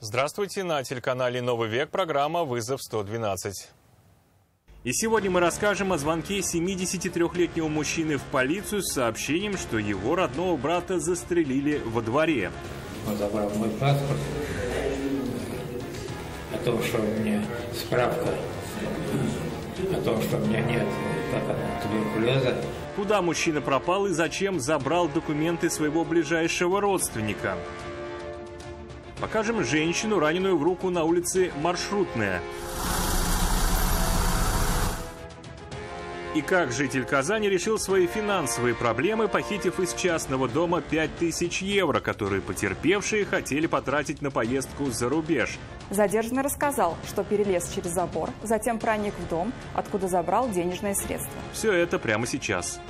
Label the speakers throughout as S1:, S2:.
S1: Здравствуйте, на телеканале «Новый век» программа «Вызов 112». И сегодня мы расскажем о звонке 73-летнего мужчины в полицию с сообщением, что его родного брата застрелили во дворе.
S2: Он забрал мой паспорт, о том, что у меня справка, о том, что у меня нет туберкулеза.
S1: Куда мужчина пропал и зачем забрал документы своего ближайшего родственника? Покажем женщину, раненую в руку на улице Маршрутная. И как житель Казани решил свои финансовые проблемы, похитив из частного дома 5000 евро, которые потерпевшие хотели потратить на поездку за рубеж.
S3: Задержанный рассказал, что перелез через забор, затем проник в дом, откуда забрал денежные средства.
S1: Все это прямо сейчас.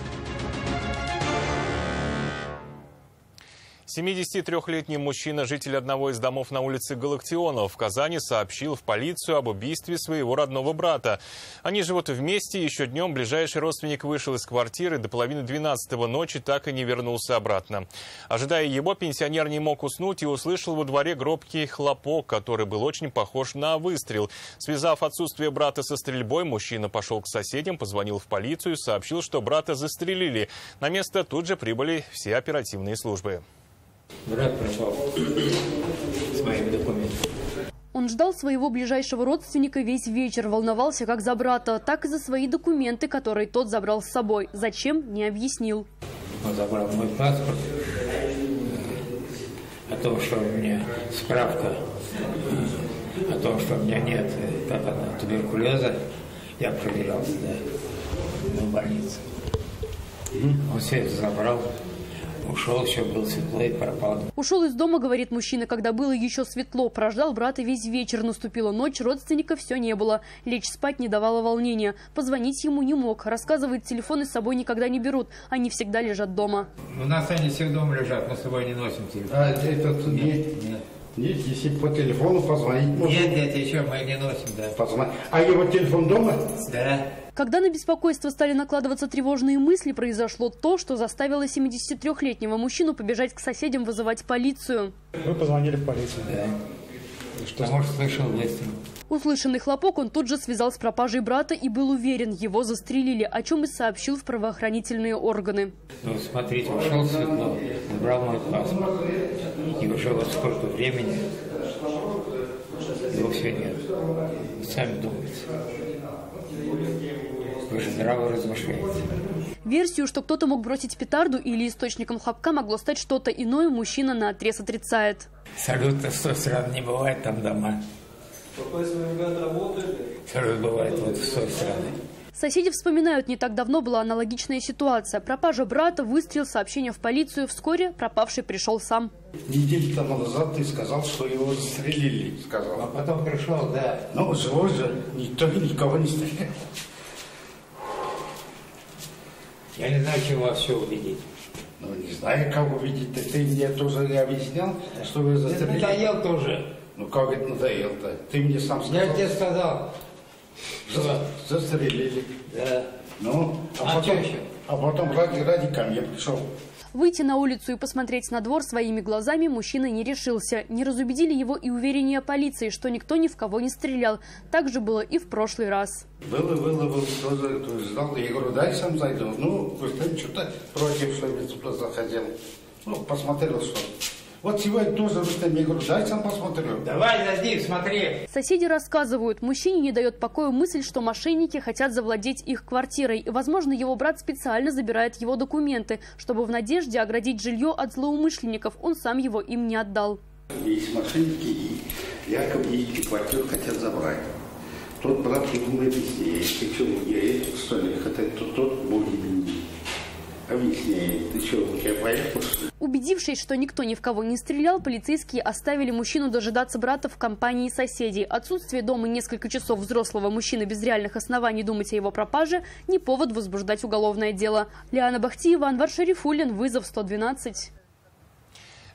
S1: 73-летний мужчина, житель одного из домов на улице Галактионова в Казани, сообщил в полицию об убийстве своего родного брата. Они живут вместе, еще днем ближайший родственник вышел из квартиры, до половины 12-го ночи так и не вернулся обратно. Ожидая его, пенсионер не мог уснуть и услышал во дворе громкий хлопок, который был очень похож на выстрел. Связав отсутствие брата со стрельбой, мужчина пошел к соседям, позвонил в полицию и сообщил, что брата застрелили. На место тут же прибыли все оперативные службы.
S2: Брат пропал с моими документами.
S4: Он ждал своего ближайшего родственника весь вечер, волновался как за брата, так и за свои документы, которые тот забрал с собой. Зачем, не объяснил.
S2: Он забрал мой паспорт, о том, что у меня справка, о том, что у меня нет туберкулеза. Я проверялся, в больнице. Он все это забрал. Ушел, еще было светло и пропал.
S4: Ушел из дома, говорит мужчина, когда было еще светло. Прождал брата весь вечер. Наступила ночь, родственника все не было. Лечь спать не давало волнения. Позвонить ему не мог. Рассказывает, телефоны с собой никогда не берут. Они всегда лежат дома.
S2: У нас они все дома лежат, мы с собой не носим телефон.
S5: Нет. Нет, если по телефону позвонить можно.
S2: Нет, еще мы не носим, да.
S5: А его телефон дома?
S2: Да.
S4: Когда на беспокойство стали накладываться тревожные мысли, произошло то, что заставило 73-летнего мужчину побежать к соседям вызывать полицию.
S5: Вы позвонили в полицию?
S2: Да. Что? Может, слышал выстрел.
S4: Услышанный хлопок он тут же связал с пропажей брата и был уверен, его застрелили, о чем и сообщил в правоохранительные органы.
S2: Ну, смотрите, ушел светло, забрал мой паспорт. И уже вот сколько времени, его все нет. Сами думаете. Вы же здраво размышляете.
S4: Версию, что кто-то мог бросить петарду или источником хлопка могло стать что-то иное, мужчина наотрез отрицает.
S2: Салют-то с той стороны не бывает, там дома. Салют бывает вот с той стороны.
S4: Соседи вспоминают, не так давно была аналогичная ситуация. Пропажа брата, выстрел, сообщение в полицию. Вскоре пропавший пришел сам.
S5: Неделю тому назад ты сказал, что его застрелили, сказал.
S2: А потом пришел, да.
S5: Ну, живой же, никто никого не стрелял.
S2: Я не знаю, чем вас все убедить.
S5: Ну, не знаю, как увидеть. Ты мне тоже не объяснял, что вы застрелили.
S2: Это надоел тоже.
S5: Ну, как это надоел-то? Ты мне сам сказал.
S2: Я тебе сказал.
S5: Застрелили.
S2: Да.
S5: Ну,
S2: А что еще?
S5: А потом ради ко мне пришел.
S4: Выйти на улицу и посмотреть на двор своими глазами мужчина не решился. Не разубедили его и уверения полиции, что никто ни в кого не стрелял. Так же было и в прошлый раз.
S5: Было, тоже ждал. Я говорю, дай сам зайду. Ну, просто что-то против, что я туда заходил. Ну, посмотрел, что. Вот сегодня тоже, я говорю, дай сам посмотрю.
S2: Давай, зайди, смотри.
S4: Соседи рассказывают, мужчине не дает покоя мысль, что мошенники хотят завладеть их квартирой. И, возможно, его брат специально забирает его документы, чтобы в надежде оградить жилье от злоумышленников. Он сам его им не отдал.
S5: Есть мошенники, и якобы эти квартиру хотят забрать. Тот брат ему объясняет, ты что, я что ли, хотя тот будет объясняет, ты что, у тебя поехал, что ли?
S4: Убедившись, что никто ни в кого не стрелял, полицейские оставили мужчину дожидаться брата в компании соседей. Отсутствие дома несколько часов взрослого мужчины без реальных оснований думать о его пропаже – не повод возбуждать уголовное дело. Лиана Бахтиева, Анвар Шарифуллин, вызов 112.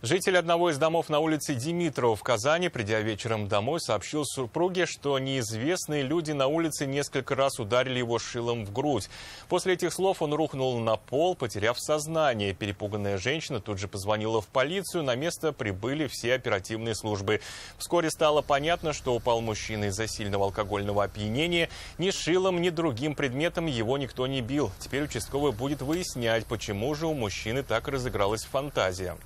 S1: Житель одного из домов на улице Димитрова в Казани, придя вечером домой, сообщил супруге, что неизвестные люди на улице несколько раз ударили его шилом в грудь. После этих слов он рухнул на пол, потеряв сознание. Перепуганная женщина тут же позвонила в полицию. На место прибыли все оперативные службы. Вскоре стало понятно, что упал мужчина из-за сильного алкогольного опьянения. Ни шилом, ни другим предметом его никто не бил. Теперь участковый будет выяснять, почему же у мужчины так разыгралась фантазия.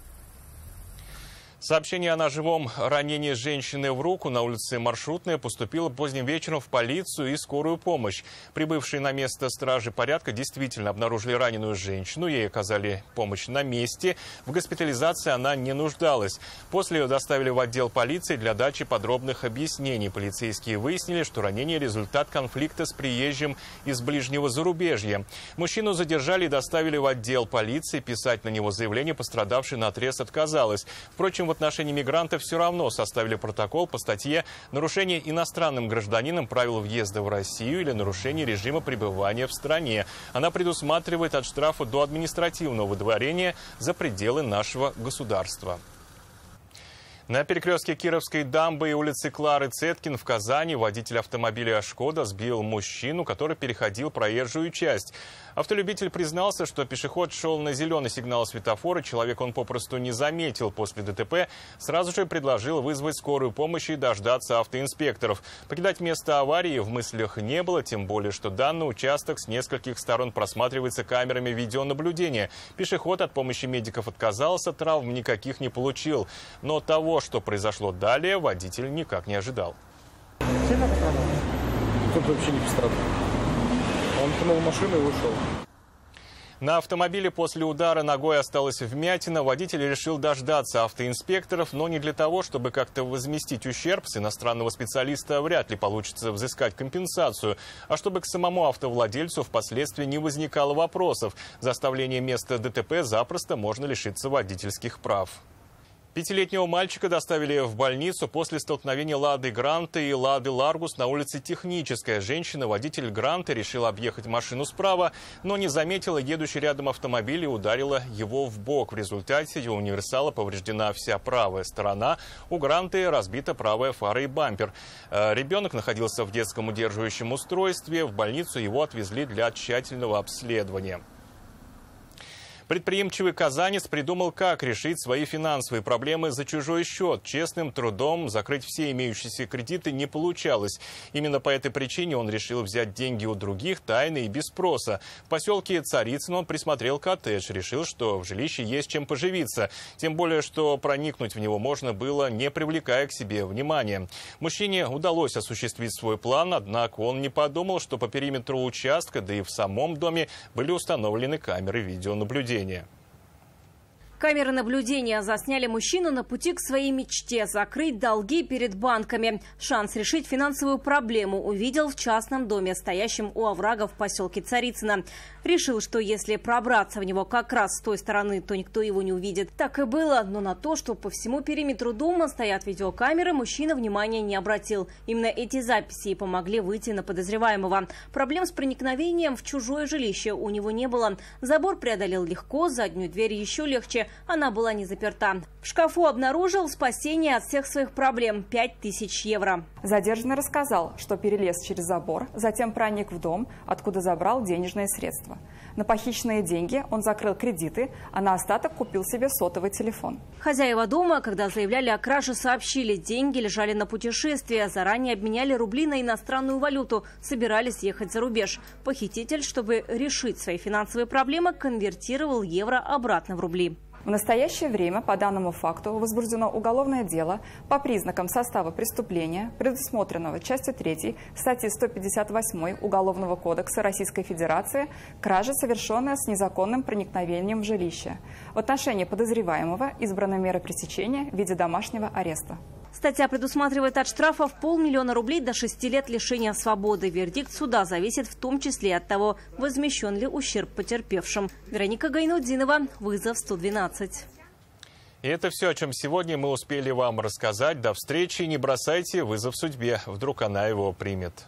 S1: Сообщение о ножевом ранении женщины в руку на улице Маршрутная поступило поздним вечером в полицию и скорую помощь. Прибывшие на место стражи порядка действительно обнаружили раненую женщину. Ей оказали помощь на месте. В госпитализации она не нуждалась. После ее доставили в отдел полиции для дачи подробных объяснений. Полицейские выяснили, что ранение – результат конфликта с приезжим из ближнего зарубежья. Мужчину задержали и доставили в отдел полиции. Писать на него заявление пострадавший наотрез отказалась. Впрочем, в отношении мигрантов все равно составили протокол по статье «Нарушение иностранным гражданинам правил въезда в Россию или нарушение режима пребывания в стране». Она предусматривает от штрафа до административного выдворения за пределы нашего государства. На перекрестке Кировской дамбы и улицы Клары Цеткин в Казани водитель автомобиля «Шкода» сбил мужчину, который переходил проезжую часть. Автолюбитель признался, что пешеход шел на зеленый сигнал светофора, человек он попросту не заметил. После ДТП сразу же предложил вызвать скорую помощь и дождаться автоинспекторов. Покидать место аварии в мыслях не было, тем более, что данный участок с нескольких сторон просматривается камерами видеонаблюдения. Пешеход от помощи медиков отказался, травм никаких не получил. Но того, что произошло далее, водитель никак не ожидал.
S6: Тут вообще не пострадал. Он пнул машину и ушел.
S1: На автомобиле после удара ногой осталась вмятина. Водитель решил дождаться автоинспекторов, но не для того, чтобы как-то возместить ущерб. С иностранного специалиста вряд ли получится взыскать компенсацию, а чтобы к самому автовладельцу впоследствии не возникало вопросов. За оставление места ДТП запросто можно лишиться водительских прав. Пятилетнего мальчика доставили в больницу после столкновения «Лады Гранта» и «Лады Ларгус» на улице Техническая. Женщина, водитель «Гранта», решила объехать машину справа, но не заметила едущий рядом автомобиль и ударила его в бок. В результате у универсала повреждена вся правая сторона. У «Гранты» разбита правая фара и бампер. Ребенок находился в детском удерживающем устройстве. В больницу его отвезли для тщательного обследования. Предприимчивый казанец придумал, как решить свои финансовые проблемы за чужой счет. Честным трудом закрыть все имеющиеся кредиты не получалось. Именно по этой причине он решил взять деньги у других тайно и без спроса. В поселке Царицыно он присмотрел коттедж. Решил, что в жилище есть чем поживиться. Тем более, что проникнуть в него можно было, не привлекая к себе внимания. Мужчине удалось осуществить свой план, однако он не подумал, что по периметру участка, да и в самом доме были установлены камеры видеонаблюдения.
S7: Камеры наблюдения засняли мужчину на пути к своей мечте – закрыть долги перед банками. Шанс решить финансовую проблему увидел в частном доме, стоящем у оврага в поселке Царицыно. Решил, что если пробраться в него как раз с той стороны, то никто его не увидит. Так и было, но на то, что по всему периметру дома стоят видеокамеры, мужчина внимания не обратил. Именно эти записи и помогли выйти на подозреваемого. Проблем с проникновением в чужое жилище у него не было. Забор преодолел легко, заднюю дверь еще легче. Она была не заперта. В шкафу обнаружил спасение от всех своих проблем – 5000 евро.
S3: Задержанный рассказал, что перелез через забор, затем проник в дом, откуда забрал денежные средства. На похищенные деньги он закрыл кредиты, а на остаток купил себе сотовый телефон.
S7: Хозяева дома, когда заявляли о краже, сообщили, деньги лежали на путешествие, заранее обменяли рубли на иностранную валюту, собирались ехать за рубеж. Похититель, чтобы решить свои финансовые проблемы, конвертировал евро обратно в рубли.
S3: В настоящее время по данному факту возбуждено уголовное дело по признакам состава преступления, предусмотренного частью 3 статьи 158 Уголовного кодекса Российской Федерации «Кража, совершенная с незаконным проникновением в жилище». В отношении подозреваемого избрана мера пресечения в виде домашнего ареста.
S7: Статья предусматривает от штрафа в 500 000 рублей до 6 лет лишения свободы. Вердикт суда зависит в том числе от того, возмещен ли ущерб потерпевшим. Вероника Гайнуддинова, «Вызов 112».
S1: И это все, о чем сегодня мы успели вам рассказать. До встречи. Не бросайте вызов судьбе. Вдруг она его примет.